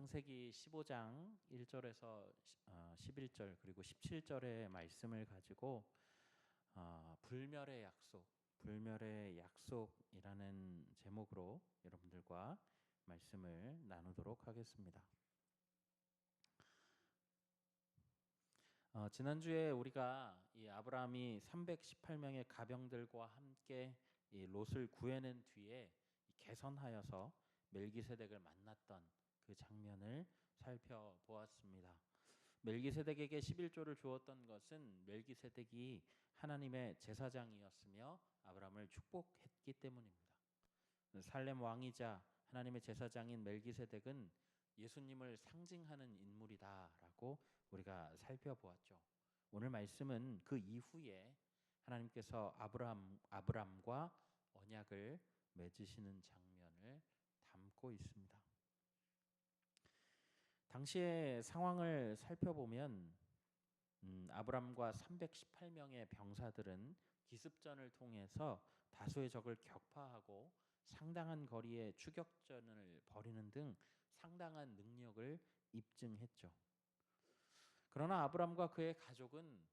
창세기 15장 1절에서 11절 그리고 17절의 말씀을 가지고 불멸의 약속이라는 제목으로 여러분들과 말씀을 나누도록 하겠습니다. 지난주에 우리가 이 아브라함이 318명의 가병들과 함께 이 롯을 구해낸 뒤에 개선하여서 멜기세덱을 만났던 그 장면을 살펴보았습니다. 멜기세덱에게 11조를 주었던 것은 멜기세덱이 하나님의 제사장이었으며 아브라함을 축복했기 때문입니다. 살렘 왕이자 하나님의 제사장인 멜기세덱은 예수님을 상징하는 인물이다라고 우리가 살펴보았죠. 오늘 말씀은 그 이후에 하나님께서 아브람과 언약을 맺으시는 장면을 담고 있습니다. 당시의 상황을 살펴보면 아브람과 318명의 병사들은 기습전을 통해서 다수의 적을 격파하고 상당한 거리에 추격전을 벌이는 등 상당한 능력을 입증했죠. 그러나 아브람과 그의 가족은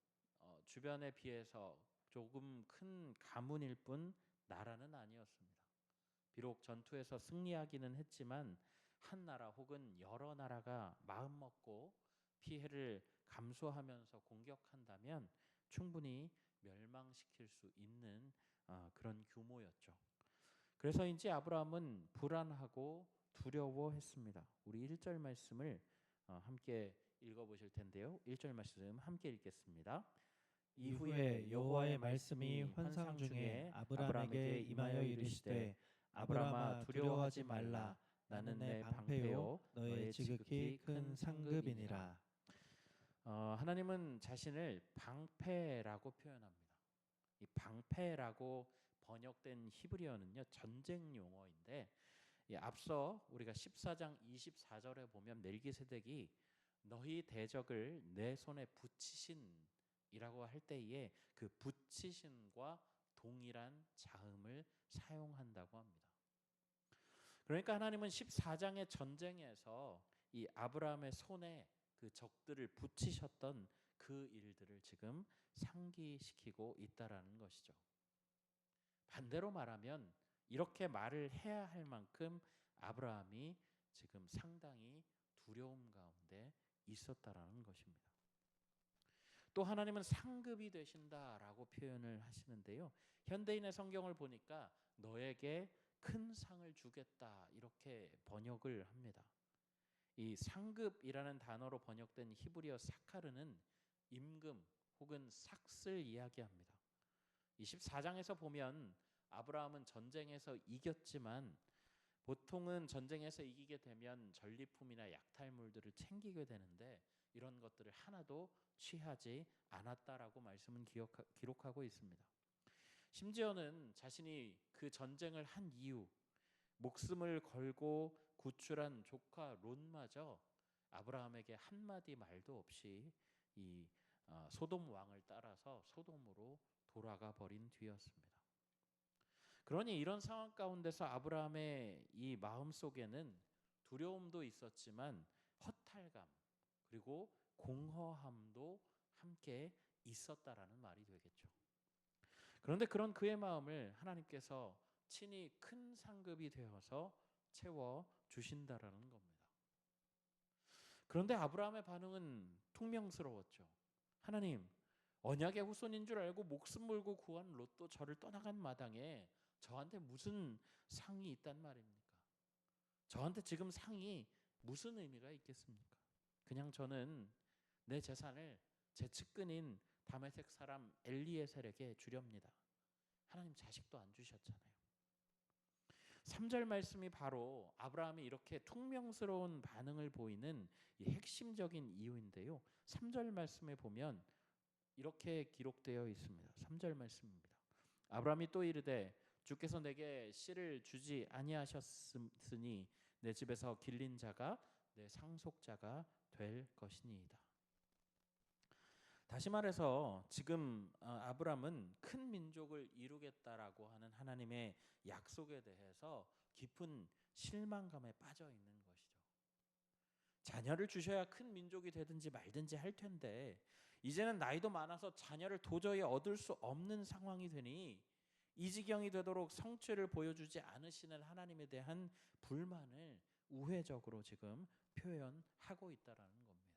주변에 비해서 조금 큰 가문일 뿐 나라는 아니었습니다. 비록 전투에서 승리하기는 했지만 한 나라 혹은 여러 나라가 마음먹고 피해를 감수하면서 공격한다면 충분히 멸망시킬 수 있는 그런 규모였죠. 그래서인지 아브라함은 불안하고 두려워했습니다. 우리 1절 말씀을 함께 읽어보실 텐데요. 1절 말씀 함께 읽겠습니다. 이후에 여호와의 말씀이 환상 중에 아브라함에게 임하여 이르시되 아브라함아 두려워하지 말라. 나는 내 방패요 너의 지극히 큰 상급이니라. 하나님은 자신을 방패라고 표현합니다. 이 방패라고 번역된 히브리어는요 전쟁 용어인데 앞서 우리가 14장 24절에 보면 멜기세덱이 너희 대적을 내 손에 붙이신이라고 할 때에 그 붙이신과 동일한 자음을 사용한다고 합니다. 그러니까 하나님은 14장의 전쟁에서 이 아브라함의 손에 그 적들을 붙이셨던 그 일들을 지금 상기시키고 있다라는 것이죠. 반대로 말하면 이렇게 말을 해야 할 만큼 아브라함이 지금 상당히 두려움 가운데 있었다라는 것입니다. 또 하나님은 상급이 되신다라고 표현을 하시는데요. 현대인의 성경을 보니까 너에게 큰 상을 주겠다 이렇게 번역을 합니다. 이 상급이라는 단어로 번역된 히브리어 사카르는 임금 혹은 삭슬 이야기합니다. 24장에서 보면 아브라함은 전쟁에서 이겼지만 보통은 전쟁에서 이기게 되면 전리품이나 약탈물들을 챙기게 되는데 이런 것들을 하나도 취하지 않았다라고 말씀은 기록하고 있습니다. 심지어는 자신이 그 전쟁을 한 이유, 목숨을 걸고 구출한 조카 롯마저 아브라함에게 한마디 말도 없이 이 소돔 왕을 따라서 소돔으로 돌아가 버린 뒤였습니다. 그러니 이런 상황 가운데서 아브라함의 이 마음 속에는 두려움도 있었지만 허탈감 그리고 공허함도 함께 있었다라는 말이 되겠죠. 그런데 그런 그의 마음을 하나님께서 친히 큰 상급이 되어서 채워 주신다라는 겁니다. 그런데 아브라함의 반응은 퉁명스러웠죠. 하나님, 언약의 후손인 줄 알고 목숨 걸고 구한 롯도 저를 떠나간 마당에 저한테 무슨 상이 있단 말입니까? 저한테 지금 상이 무슨 의미가 있겠습니까? 그냥 저는 내 재산을 제 측근인 다메섹 사람 엘리에셀에게 주렵니다. 하나님 자식도 안 주셨잖아요. 3절 말씀이 바로 아브라함이 이렇게 퉁명스러운 반응을 보이는 이 핵심적인 이유인데요. 3절 말씀에 보면 이렇게 기록되어 있습니다. 3절 말씀입니다. 아브라함이 또 이르되 주께서 내게 씨를 주지 아니하셨으니 내 집에서 길린 자가 내 상속자가 될 것이니이다. 다시 말해서 지금 아브라함은 큰 민족을 이루겠다라고 하는 하나님의 약속에 대해서 깊은 실망감에 빠져 있는 것이죠. 자녀를 주셔야 큰 민족이 되든지 말든지 할 텐데 이제는 나이도 많아서 자녀를 도저히 얻을 수 없는 상황이 되니 이 지경이 되도록 성취를 보여주지 않으시는 하나님에 대한 불만을 우회적으로 지금 표현하고 있다라는 겁니다.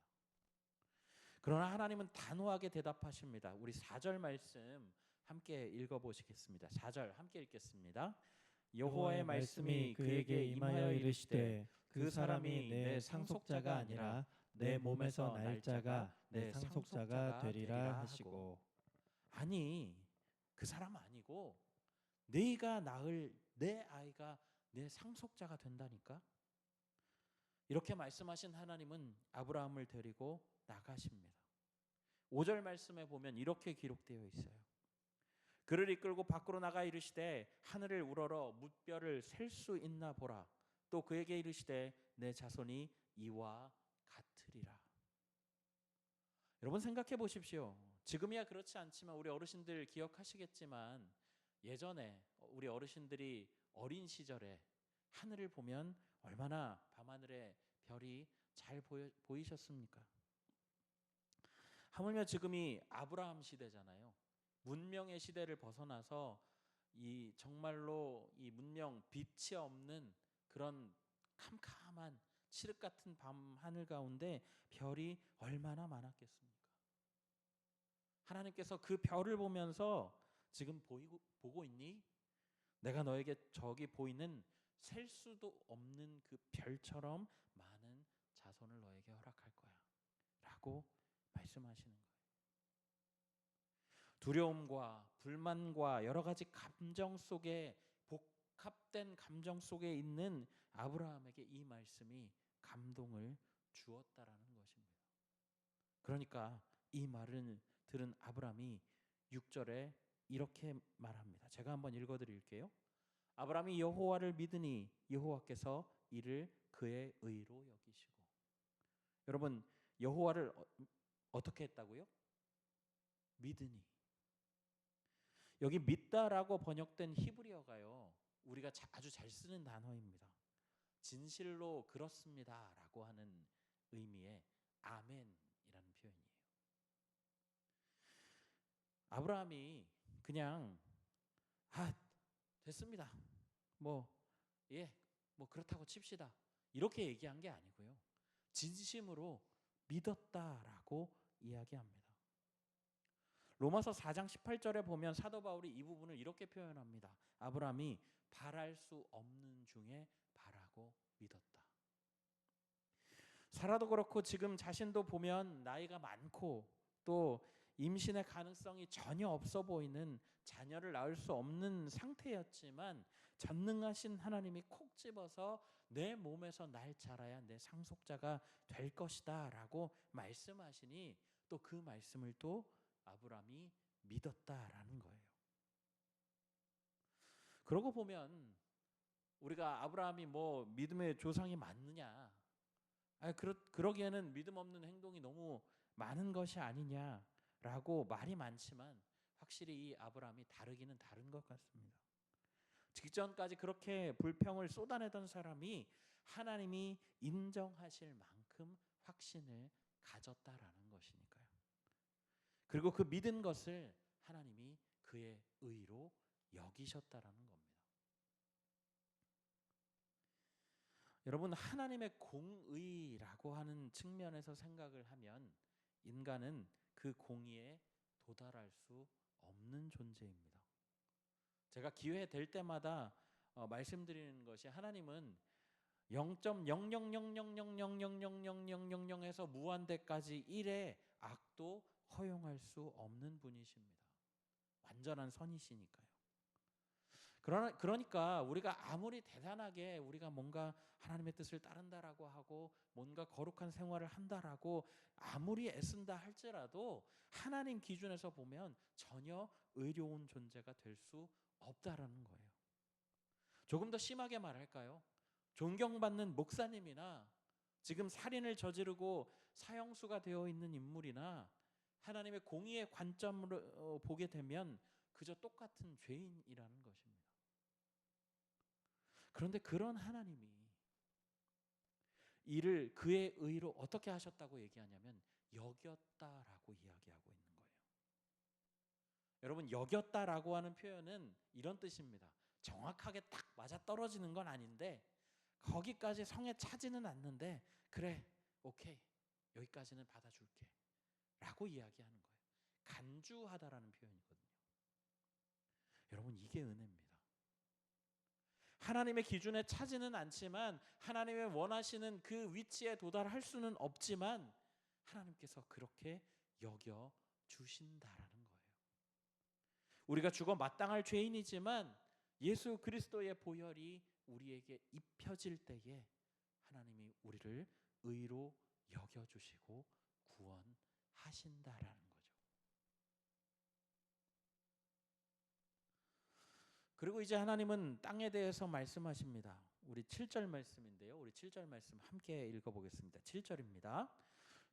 그러나 하나님은 단호하게 대답하십니다. 우리 4절 말씀 함께 읽어보시겠습니다. 4절 함께 읽겠습니다. 여호와의 말씀이 그에게 임하여 이르시되 그 사람이 내 상속자가 아니라 내 몸에서 날 자가 내 상속자가 되리라 하시고. 아니 그 사람 아니고 네가 낳을 내 아이가 내 상속자가 된다니까. 이렇게 말씀하신 하나님은 아브라함을 데리고 나가십니다. 5절 말씀에 보면 이렇게 기록되어 있어요. 그를 이끌고 밖으로 나가 이르시되 하늘을 우러러 뭇별을 셀 수 있나 보라. 또 그에게 이르시되 내 자손이 이와 같으리라. 여러분 생각해 보십시오. 지금이야 그렇지 않지만 우리 어르신들 기억하시겠지만 예전에 우리 어르신들이 어린 시절에 하늘을 보면 얼마나 밤하늘에 별이 잘 보이셨습니까? 하물며 지금이 아브라함 시대잖아요. 문명의 시대를 벗어나서 이 정말로 이 문명 빛이 없는 그런 캄캄한 칠흑 같은 밤 하늘 가운데 별이 얼마나 많았겠습니까? 하나님께서 그 별을 보면서 지금 보고 있니? 내가 너에게 저기 보이는 셀 수도 없는 그 별처럼 많은 자손을 너에게 허락할 거야 라고 말씀하시는 거예요. 두려움과 불만과 여러 가지 감정 속에 복합된 감정 속에 있는 아브라함에게 이 말씀이 감동을 주었다라는 것입니다. 그러니까 이 말을 들은 아브라함이 6절에 이렇게 말합니다. 제가 한번 읽어드릴게요. 아브라함이 여호와를 믿으니 여호와께서 이를 그의 의로 여기시고. 여러분 여호와를 어떻게 했다고요? 믿으니. 여기 믿다라고 번역된 히브리어가요, 우리가 아주 잘 쓰는 단어입니다. 진실로 그렇습니다라고 하는 의미의 아멘이라는 표현이에요. 아브라함이 그냥 됐습니다. 뭐 그렇다고 칩시다. 이렇게 얘기한 게 아니고요. 진심으로 믿었다라고 이야기합니다. 로마서 4장 18절에 보면 사도 바울이 이 부분을 이렇게 표현합니다. 아브라함이 바랄 수 없는 중에 바라고 믿었다. 사라도 그렇고 지금 자신도 보면 나이가 많고 또 임신의 가능성이 전혀 없어 보이는 자녀를 낳을 수 없는 상태였지만 전능하신 하나님이 콕 집어서 내 몸에서 날 자라야 내 상속자가 될 것이다 라고 말씀하시니 또 그 말씀을 또 아브라함이 믿었다라는 거예요. 그러고 보면 우리가 아브라함이 뭐 믿음의 조상이 맞느냐, 그러기에는 믿음 없는 행동이 너무 많은 것이 아니냐라고 말이 많지만 확실히 이 아브라함이 다르기는 다른 것 같습니다. 직전까지 그렇게 불평을 쏟아내던 사람이 하나님이 인정하실 만큼 확신을 가졌다라는 것이니까요. 그리고 그 믿은 것을 하나님이 그의 의로 여기셨다라는 겁니다. 여러분 하나님의 공의라고 하는 측면에서 생각을 하면 인간은 그 공의에 도달할 수 없는 존재입니다. 제가 기회 될 때마다 말씀드리는 것이 하나님은 0.000000000000에서 무한대까지 1의 악도 허용할 수 없는 분이십니다. 완전한 선이시니까요. 그러니까 우리가 아무리 대단하게 우리가 뭔가 하나님의 뜻을 따른다라고 하고 뭔가 거룩한 생활을 한다라고 아무리 애쓴다 할지라도 하나님 기준에서 보면 전혀 의로운 존재가 될 수 없다라는 거예요. 조금 더 심하게 말할까요? 존경받는 목사님이나 지금 살인을 저지르고 사형수가 되어 있는 인물이나 하나님의 공의의 관점으로 보게 되면 그저 똑같은 죄인이라는 것입니다. 그런데 그런 하나님이 이를 그의 의로 어떻게 하셨다고 얘기하냐면 여겼다라고 이야기하고 있는 거예요. 여러분, 여겼다라고 하는 표현은 이런 뜻입니다. 정확하게 딱 맞아떨어지는 건 아닌데 거기까지 성에 차지는 않는데 그래, 오케이, 여기까지는 받아줄게 라고 이야기하는 거예요. 간주하다라는 표현이거든요. 여러분, 이게 은혜입니다. 하나님의 기준에 차지는 않지만 하나님의 원하시는 그 위치에 도달할 수는 없지만 하나님께서 그렇게 여겨 주신다라는 거예요. 우리가 죽어 마땅할 죄인이지만 예수 그리스도의 보혈이 우리에게 입혀질 때에 하나님이 우리를 의로 여겨주시고 구원하신다라는 거죠. 그리고 이제 하나님은 땅에 대해서 말씀하십니다. 우리 7절 말씀인데요. 우리 7절 말씀 함께 읽어보겠습니다. 7절입니다.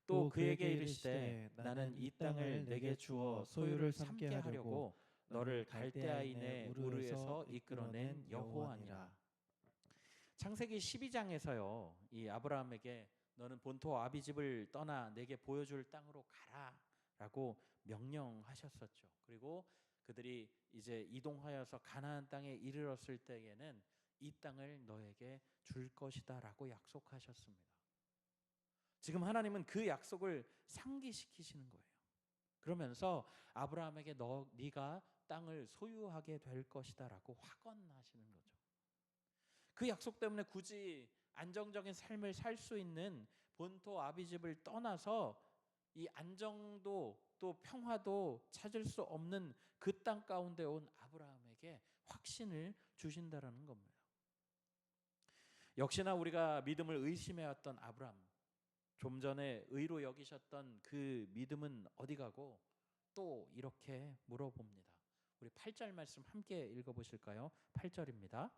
또 그에게 이르시되 나는 이 땅을 내게 주어 소유를 삼게 하려고 너를 갈대아인의 우르에서 이끌어낸 여호와니라. 창세기 12장에서요. 이 아브라함에게 너는 본토 아비집을 떠나 내게 보여줄 땅으로 가라라고 명령하셨었죠. 그리고 그들이 이제 이동하여서 가나안 땅에 이르렀을 때에는 이 땅을 너에게 줄 것이다라고 약속하셨습니다. 지금 하나님은 그 약속을 상기시키시는 거예요. 그러면서 아브라함에게 네가 땅을 소유하게 될 것이다라고 확언하시는 거죠. 그 약속 때문에 굳이 안정적인 삶을 살 수 있는 본토 아비집을 떠나서 이 안정도 또 평화도 찾을 수 없는 그 땅 가운데 온 아브라함에게 확신을 주신다라는 겁니다. 역시나 우리가 믿음을 의심해왔던 아브라함, 좀 전에 의로 여기셨던 그 믿음은 어디 가고 또 이렇게 물어봅니다. 우리 8절 말씀 함께 읽어보실까요? 8절입니다.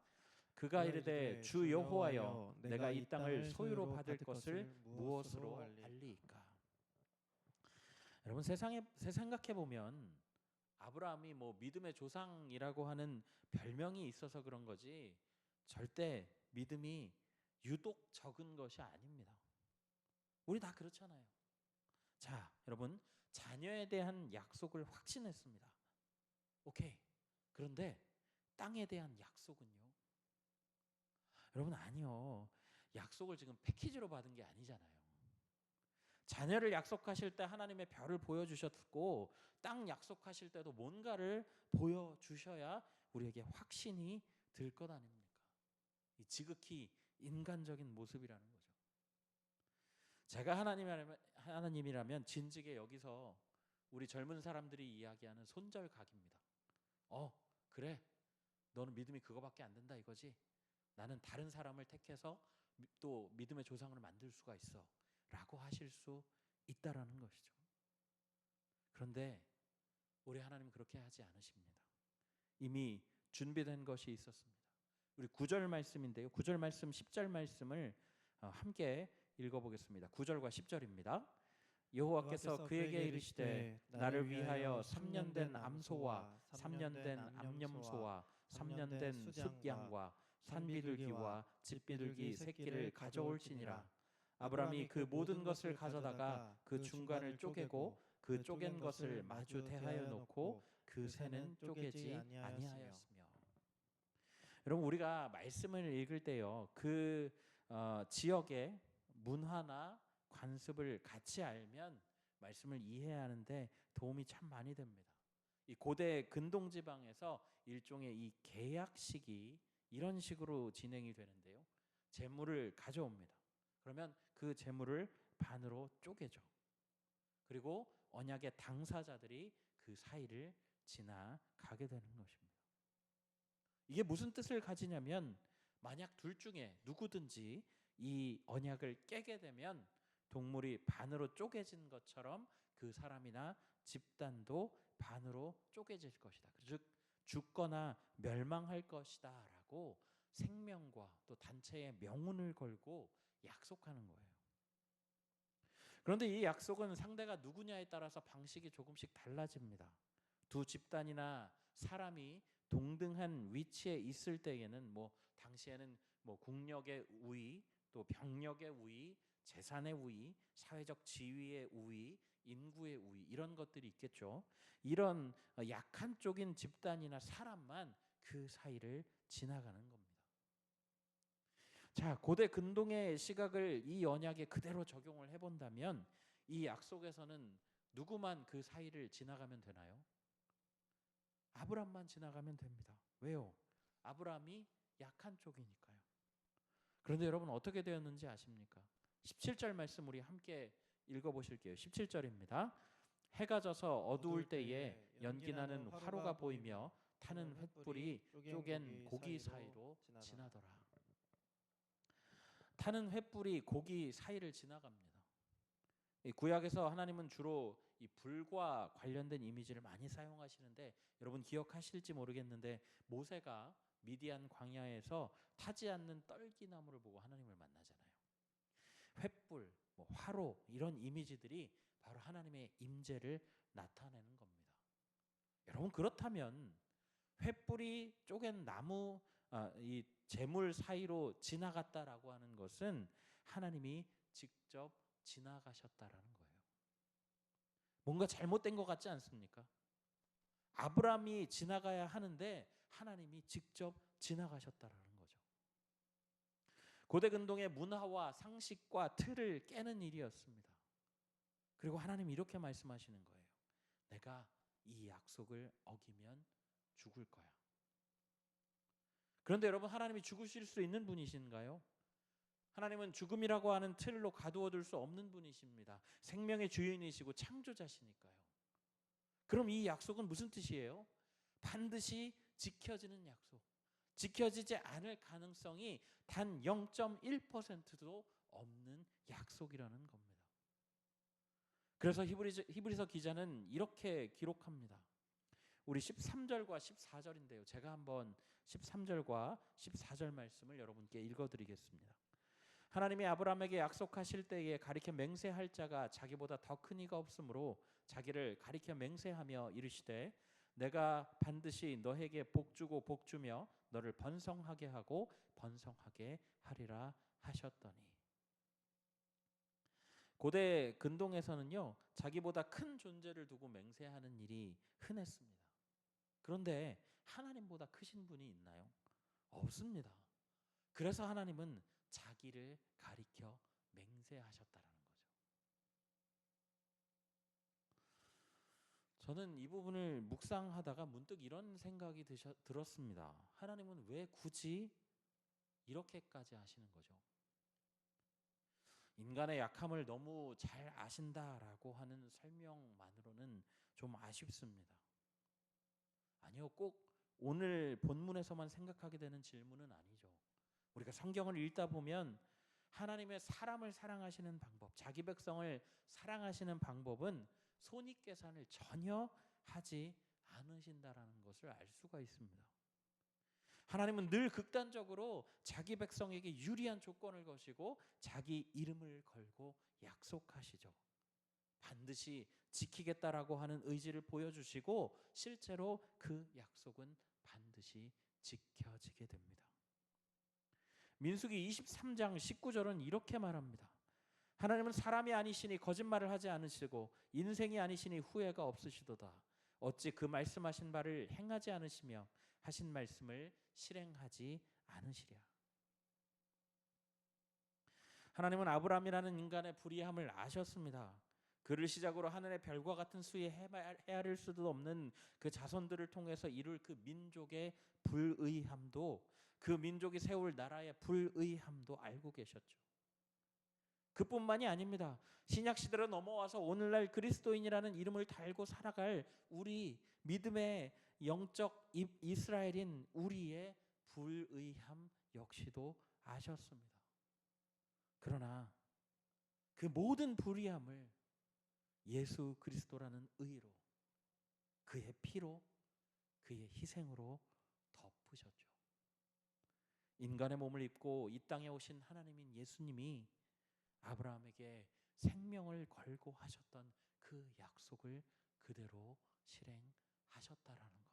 그가 이르되 주 여호와여 내가 이 땅을 소유로 받을 것을 무엇으로 알리이까? 여러분, 세상에 생각해 보면 아브라함이 뭐 믿음의 조상이라고 하는 별명이 있어서 그런 거지 절대 믿음이 유독 적은 것이 아닙니다. 우리 다 그렇잖아요. 자, 여러분, 자녀에 대한 약속을 확신했습니다. 오케이. 그런데 땅에 대한 약속은요? 여러분, 아니요. 약속을 지금 패키지로 받은 게 아니잖아요. 자녀를 약속하실 때 하나님의 별을 보여주셨고 땅 약속하실 때도 뭔가를 보여주셔야 우리에게 확신이 들 것 아닙니까? 이 지극히 인간적인 모습이라는 거죠. 제가 하나님이라면 진즉에 여기서 우리 젊은 사람들이 이야기하는 손절각입니다. 그래, 너는 믿음이 그거밖에 안 된다 이거지? 나는 다른 사람을 택해서 또 믿음의 조상을 만들 수가 있어 라고 하실 수 있다라는 것이죠. 그런데 우리 하나님은 그렇게 하지 않으십니다. 이미 준비된 것이 있었습니다. 우리 9절 말씀인데요. 9절 말씀, 10절 말씀을 함께 읽어보겠습니다. 9절과 10절입니다. 여호와께서 그에게 이르시되 나를 위하여 3년 된 암소와 3년 된 암염소와 3년 된 숫양과 산비둘기와 집비둘기 새끼를 가져올지니라. 아브라함이 그 모든 것을 가져다가 그 중간을 쪼개고 그 쪼갠 것을 마주 대하여 놓고 그 새는 쪼개지 아니하였으며. 여러분, 우리가 말씀을 읽을 때요, 그 지역의 문화나 관습을 같이 알면 말씀을 이해하는데 도움이 참 많이 됩니다. 이 고대 근동 지방에서 일종의 이 계약식이 이런 식으로 진행이 되는데요. 재물을 가져옵니다. 그러면 그 재물을 반으로 쪼개죠. 그리고 언약의 당사자들이 그 사이를 지나가게 되는 것입니다. 이게 무슨 뜻을 가지냐면 만약 둘 중에 누구든지 이 언약을 깨게 되면 동물이 반으로 쪼개진 것처럼 그 사람이나 집단도 반으로 쪼개질 것이다. 즉 죽거나 멸망할 것이다 라고 생명과 또 단체의 명운을 걸고 약속하는 거예요. 그런데 이 약속은 상대가 누구냐에 따라서 방식이 조금씩 달라집니다. 두 집단이나 사람이 동등한 위치에 있을 때에는 당시에는 국력의 우위 또 병력의 우위, 재산의 우위, 사회적 지위의 우위, 인구의 우위 이런 것들이 있겠죠. 이런 약한 쪽인 집단이나 사람만 그 사이를 지나가는 겁니다. 자, 고대 근동의 시각을 이 언약에 그대로 적용을 해본다면 이 약속에서는 누구만 그 사이를 지나가면 되나요? 아브람만 지나가면 됩니다. 왜요? 아브람이 약한 쪽이니까요. 그런데 여러분 어떻게 되었는지 아십니까? 17절 말씀 우리 함께 읽어보실게요. 17절입니다. 해가 져서 어두울 때에 연기나는 화로가 보이며 타는 횃불이 쪼갠 고기 사이로 지나더라. 타는 횃불이 고기 사이를 지나갑니다. 이 구약에서 하나님은 주로 이 불과 관련된 이미지를 많이 사용하시는데 여러분 기억하실지 모르겠는데 모세가 미디안 광야에서 타지 않는 떨기나무를 보고 하나님을 만나잖아요. 횃불, 화로 이런 이미지들이 바로 하나님의 임재를 나타내는 겁니다. 여러분 그렇다면 횃불이 쪼갠 나무 이 재물 사이로 지나갔다라고 하는 것은 하나님이 직접 지나가셨다라는 거예요. 뭔가 잘못된 것 같지 않습니까? 아브라함이 지나가야 하는데 하나님이 직접 지나가셨다라는 거죠. 고대 근동의 문화와 상식과 틀을 깨는 일이었습니다. 그리고 하나님이 이렇게 말씀하시는 거예요. 내가 이 약속을 어기면 죽을 거야. 그런데 여러분 하나님이 죽으실 수 있는 분이신가요? 하나님은 죽음이라고 하는 틀로 가두어둘 수 없는 분이십니다. 생명의 주인이시고 창조자시니까요. 그럼 이 약속은 무슨 뜻이에요? 반드시 지켜지는 약속. 지켜지지 않을 가능성이 단 0.1%도 없는 약속이라는 겁니다. 그래서 히브리서 기자는 이렇게 기록합니다. 우리 13절과 14절인데요. 제가 한번 13절과 14절 말씀을 여러분께 읽어드리겠습니다. 하나님이 아브라함에게 약속하실 때에 가리켜 맹세할 자가 자기보다 더 큰 이가 없으므로 자기를 가리켜 맹세하며 이르시되 내가 반드시 너에게 복주고 복주며 너를 번성하게 하고 번성하게 하리라 하셨더니. 고대 근동에서는요 자기보다 큰 존재를 두고 맹세하는 일이 흔했습니다. 그런데 하나님보다 크신 분이 있나요? 없습니다. 그래서 하나님은 자기를 가리켜 맹세하셨다라는 거죠. 저는 이 부분을 묵상하다가 문득 이런 생각이 들었습니다. 하나님은 왜 굳이 이렇게까지 하시는 거죠? 인간의 약함을 너무 잘 아신다라고 하는 설명만으로는 좀 아쉽습니다. 아니요, 꼭 오늘 본문에서만 생각하게 되는 질문은 아니죠. 우리가 성경을 읽다 보면 하나님의 사람을 사랑하시는 방법, 자기 백성을 사랑하시는 방법은 손익계산을 전혀 하지 않으신다라는 것을 알 수가 있습니다. 하나님은 늘 극단적으로 자기 백성에게 유리한 조건을 거시고 자기 이름을 걸고 약속하시죠. 반드시 지키겠다라고 하는 의지를 보여주시고 실제로 그 약속은 반드시 지켜지게 됩니다. 민수기 23장 19절은 이렇게 말합니다. 하나님은 사람이 아니시니 거짓말을 하지 않으시고 인생이 아니시니 후회가 없으시도다. 어찌 그 말씀하신 바를 행하지 않으시며 하신 말씀을 실행하지 않으시랴. 하나님은 아브라함이라는 인간의 불의함을 아셨습니다. 그를 시작으로 하늘의 별과 같은 수에 헤아릴 수도 없는 그 자손들을 통해서 이룰 그 민족의 불의함도, 그 민족이 세울 나라의 불의함도 알고 계셨죠. 그뿐만이 아닙니다. 신약 시대로 넘어와서 오늘날 그리스도인이라는 이름을 달고 살아갈 우리 믿음의 영적 이스라엘인 우리의 불의함 역시도 아셨습니다. 그러나 그 모든 불의함을 예수 그리스도라는 의로, 그의 피로, 그의 희생으로 덮으셨죠. 인간의 몸을 입고 이 땅에 오신 하나님인 예수님이 아브라함에게 생명을 걸고 하셨던 그 약속을 그대로 실행하셨다라는 거예요.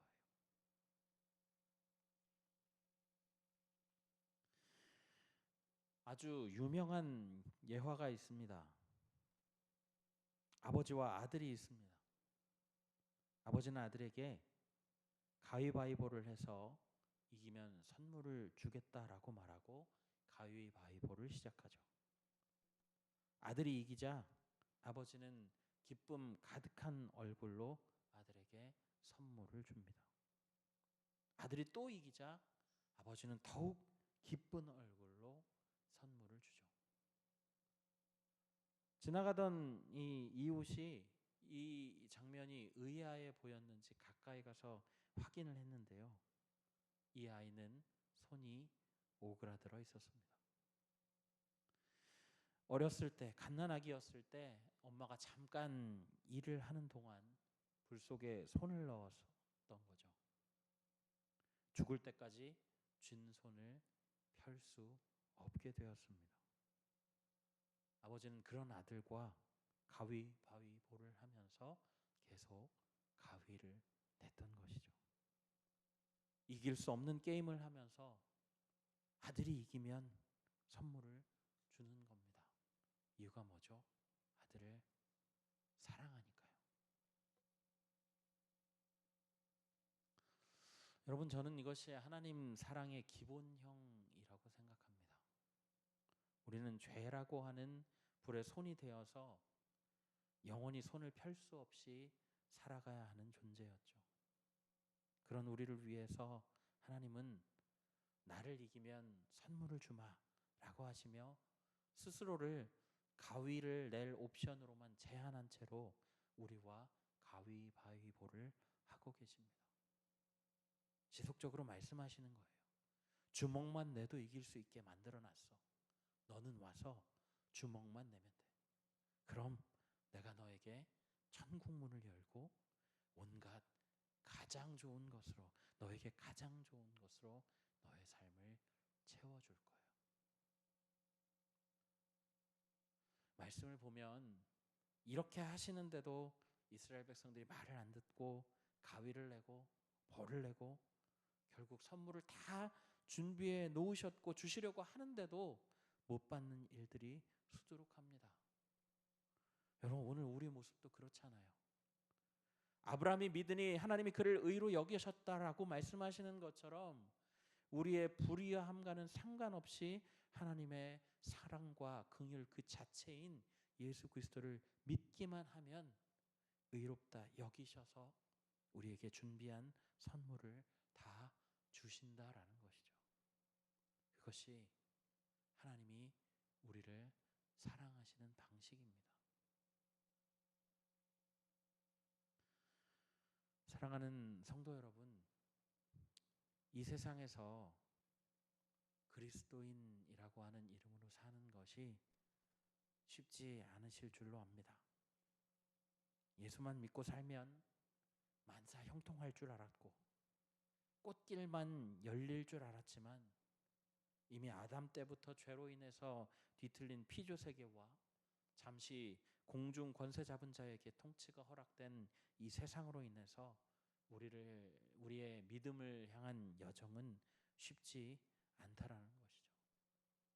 아주 유명한 예화가 있습니다. 아버지와 아들이 있습니다. 아버지는 아들에게 가위바위보를 해서 이기면 선물을 주겠다라고 말하고 가위바위보를 시작하죠. 아들이 이기자 아버지는 기쁨 가득한 얼굴로 아들에게 선물을 줍니다. 아들이 또 이기자 아버지는 더욱 기쁜 얼굴로 선물을 주죠. 지나가던 이 이웃이 이 장면이 의아해 보였는지 가까이 가서 확인을 했는데요. 이 아이는 손이 오그라들어 있었습니다. 어렸을 때, 갓난아기였을 때 엄마가 잠깐 일을 하는 동안 불 속에 손을 넣었던 거죠. 죽을 때까지 쥔 손을 펼 수 없게 되었습니다. 아버지는 그런 아들과 가위바위보를 하면서 계속 가위를 냈던 것이죠. 이길 수 없는 게임을 하면서 아들이 이기면 선물을 주는 겁니다. 이유가 뭐죠? 아들을 사랑하니까요. 여러분, 저는 이것이 하나님 사랑의 기본형이라고 생각합니다. 우리는 죄라고 하는 불에 손이 되어서 영원히 손을 펼 수 없이 살아가야 하는 존재였죠. 그런 우리를 위해서 하나님은 나를 이기면 선물을 주마 라고 하시며 스스로를 가위를 낼 옵션으로만 제한한 채로 우리와 가위바위보를 하고 계십니다. 지속적으로 말씀하시는 거예요. 주먹만 내도 이길 수 있게 만들어놨어. 너는 와서 주먹만 내면 돼. 그럼 내가 너에게 천국 문을 열고 온갖 가장 좋은 것으로, 너에게 가장 좋은 것으로 너의 삶을 채워줄 거예요. 말씀을 보면 이렇게 하시는데도 이스라엘 백성들이 말을 안 듣고 가위를 내고 벌을 내고 결국 선물을 다 준비해 놓으셨고 주시려고 하는데도 못 받는 일들이 수두룩합니다. 여러분, 오늘 우리 모습도 그렇잖아요. 아브라함이 믿으니 하나님이 그를 의로 여기셨다라고 말씀하시는 것처럼 우리의 불의함과는 상관없이 하나님의 사랑과 긍휼 그 자체인 예수 그리스도를 믿기만 하면 의롭다 여기셔서 우리에게 준비한 선물을 다 주신다라는 것이죠. 그것이 하나님이 우리를 사랑하시는 방식입니다. 사랑하는 성도 여러분, 이 세상에서 그리스도인이라고 하는 이름으로 사는 것이 쉽지 않으실 줄로 압니다. 예수만 믿고 살면 만사 형통할 줄 알았고 꽃길만 열릴 줄 알았지만 이미 아담 때부터 죄로 인해서 뒤틀린 피조 세계와 잠시 공중 권세 잡은 자에게 통치가 허락된 이 세상으로 인해서 우리의 믿음을 향한 여정은 쉽지 않다라는 것이죠.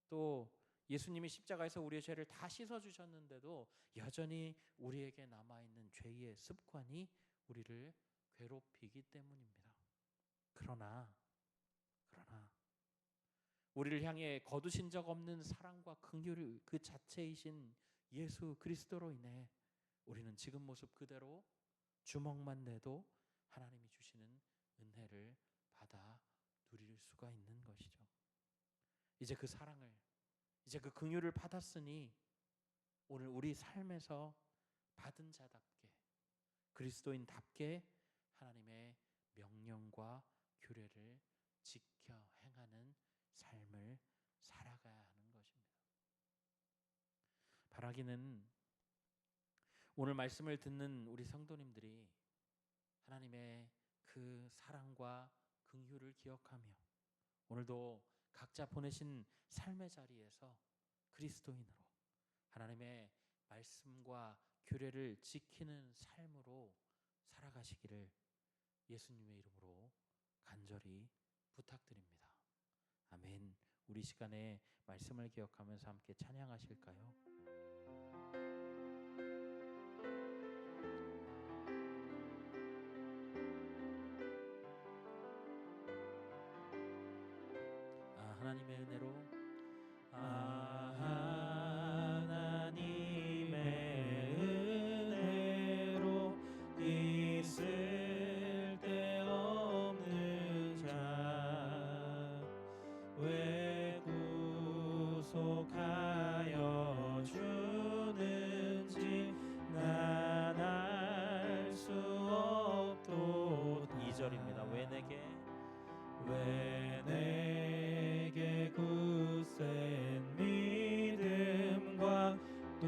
또 예수님이 십자가에서 우리의 죄를 다 씻어주셨는데도 여전히 우리에게 남아있는 죄의 습관이 우리를 괴롭히기 때문입니다. 그러나 우리를 향해 거두신 적 없는 사랑과 긍휼 그 자체이신 예수 그리스도로 인해 우리는 지금 모습 그대로 주먹만 내도 하나님이 주시는 은혜를 받아 누릴 수가 있는 것이죠. 이제 그 사랑을, 이제 그 긍휼을 받았으니 오늘 우리 삶에서 받은 자답게 그리스도인답게 하나님의 명령과 규례를 지켜 행하는 삶을 살아가야 하는 것입니다. 바라기는 오늘 말씀을 듣는 우리 성도님들이 하나님의 그 사랑과 긍휼을 기억하며 오늘도 각자 보내신 삶의 자리에서 그리스도인으로 하나님의 말씀과 규례를 지키는 삶으로 살아가시기를 예수님의 이름으로 간절히 부탁드립니다. 아멘. 우리 시간에 말씀을 기억하면서 함께 찬양하실까요? 하나님의 은혜로 하나님의 은혜로 있을 데 없는 자 왜 구속하여 주는지 난 알 수 없도다. 2절입니다. 왜 내게 굳센 믿음과 또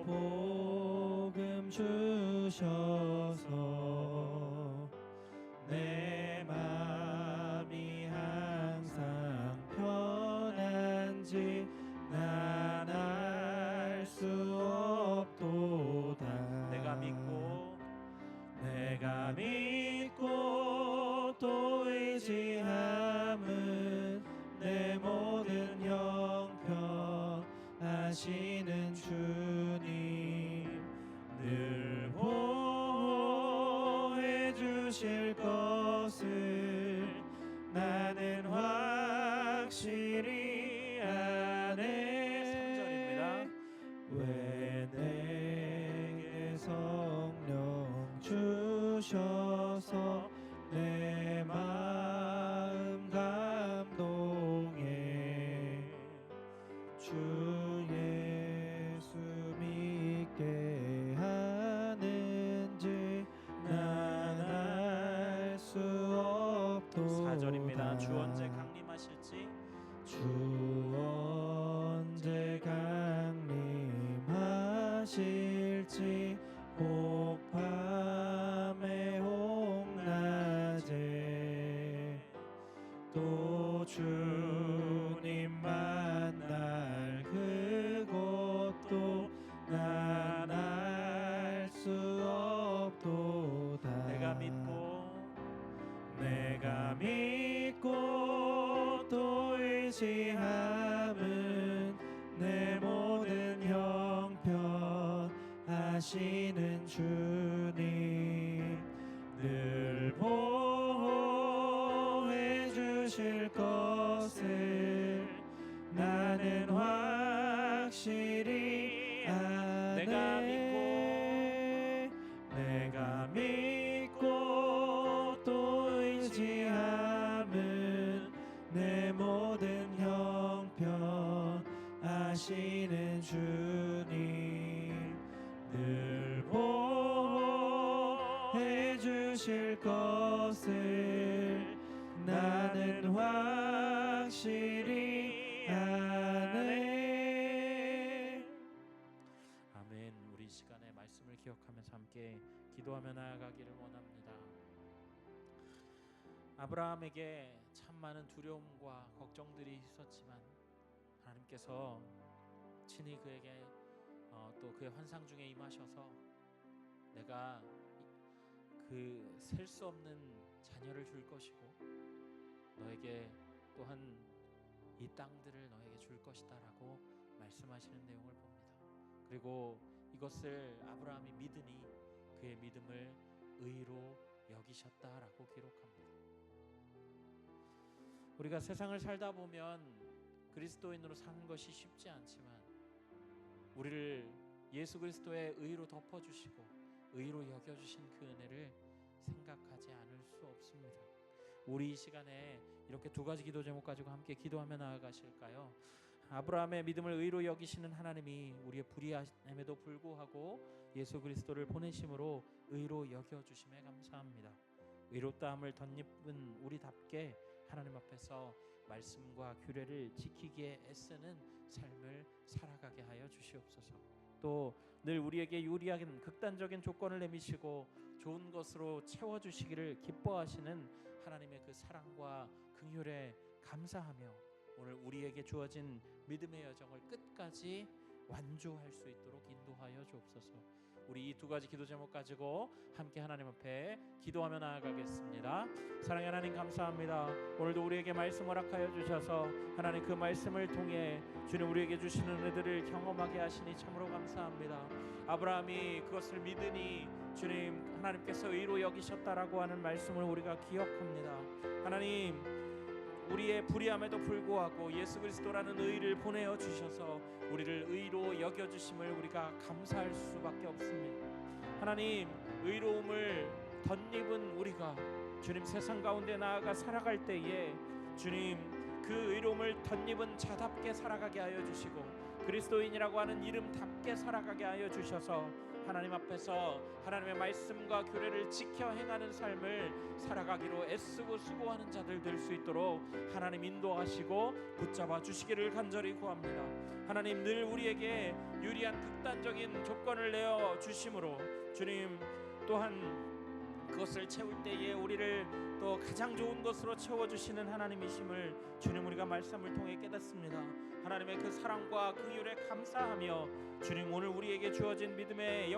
복음 주셔서 내 맘이 항상 편한지 난 알 수 없도다. 내가 믿고 또 의지함은 내 모든 형편 아시는 주님 늘 보호해 주실 것을 나는 확실히 아네. 3절입니다. 왜 내게 성령 주셔서 내 마음 감동해 주 예수 믿게 하는지 난 알 수 없도다. 4절입니다. 주 언제 강림하실지 주 언제 강림하실지 혹 밤에 혹 낮에 또 주님 만날 그곳도 난 알 수 없도다. 내가 믿고 또 의지함은 내 모든 형편 아시는 주님 늘 보호해 주실 것을 나는 확실히 아네. 내가 믿고 또 의지함은 내 모든 형편 아시는 주님 늘 보호해 주실 것을 나는 확실히 아네. 아멘. 우리 이 시간에 말씀을 기억하면서 함께 기도하며 나아가기를 원합니다. 아브라함에게 참 많은 두려움과 걱정들이 있었지만 하나님께서 친히 그에게 또 그의 환상 중에 임하셔서 내가 그 셀 수 없는 자녀를 줄 것이고 너에게 또한 이 땅들을 너에게 줄 것이다 라고 말씀하시는 내용을 봅니다. 그리고 이것을 아브라함이 믿으니 그의 믿음을 의로 여기셨다라고 기록합니다. 우리가 세상을 살다 보면 그리스도인으로 사는 것이 쉽지 않지만 우리를 예수 그리스도의 의로 덮어주시고 의로 여겨주신 그 은혜를 생각하지 않을 수 없습니다. 우리 이 시간에 이렇게 두 가지 기도 제목 가지고 함께 기도하며 나아가실까요? 아브라함의 믿음을 의로 여기시는 하나님이 우리의 불의함에도 불구하고 예수 그리스도를 보내심으로 의로 여겨주심에 감사합니다. 의롭다함을 덧입은 우리답게 하나님 앞에서 말씀과 규례를 지키기에 애쓰는 삶을 살아가게 하여 주시옵소서. 또 늘 우리에게 유리한 극단적인 조건을 내미시고 좋은 것으로 채워주시기를 기뻐하시는 하나님의 그 사랑과 긍휼에 감사하며 오늘 우리에게 주어진 믿음의 여정을 끝까지 완주할 수 있도록 인도하여 주옵소서. 우리 이 두 가지 기도 제목 가지고 함께 하나님 앞에 기도하며 나아가겠습니다. 사랑의 하나님 감사합니다. 오늘도 우리에게 말씀 허락하여 주셔서 하나님 그 말씀을 통해 주님 우리에게 주시는 은혜들을 경험하게 하시니 참으로 감사합니다. 아브라함이 그것을 믿으니 주님 하나님께서 의로 여기셨다라고 하는 말씀을 우리가 기억합니다. 하나님 우리의 불의함에도 불구하고 예수 그리스도라는 의를 보내어 주셔서 우리를 의로 여겨주심을 우리가 감사할 수밖에 없습니다. 하나님 의로움을 덧입은 우리가 주님 세상 가운데 나아가 살아갈 때에 주님 그 의로움을 덧입은 자답게 살아가게 하여 주시고 그리스도인이라고 하는 이름답게 살아가게 하여 주셔서 하나님 앞에서 하나님의 말씀과 규례를 지켜 행하는 삶을 살아가기로 애쓰고 수고하는 자들 될 수 있도록 하나님 인도하시고 붙잡아 주시기를 간절히 구합니다. 하나님 늘 우리에게 유리한 극단적인 조건을 내어 주심으로 주님 또한 그것을 채울 때에 우리를 또 가장 좋은 것으로 채워주시는 하나님이심을 주님 우리가 말씀을 통해 깨닫습니다. 하나님의 그 사랑과 그 긍휼에 감사하며 주님 오늘 우리에게 주어진 믿음의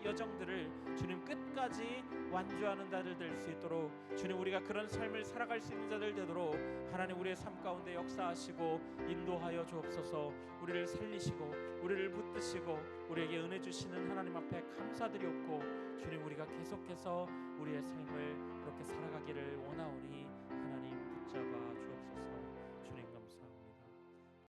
여정들을 주님 끝까지 완주하는 자들 될 수 있도록 주님 우리가 그런 삶을 살아갈 수 있는 자들 되도록 하나님 우리의 삶 가운데 역사하시고 인도하여 주옵소서. 우리를 살리시고 우리를 붙드시고 우리에게 은혜 주시는 하나님 앞에 감사드리옵고 주님 우리가 계속해서 우리의 삶을 그렇게 살아가기를 원하오니 하나님 붙잡아 주옵소서.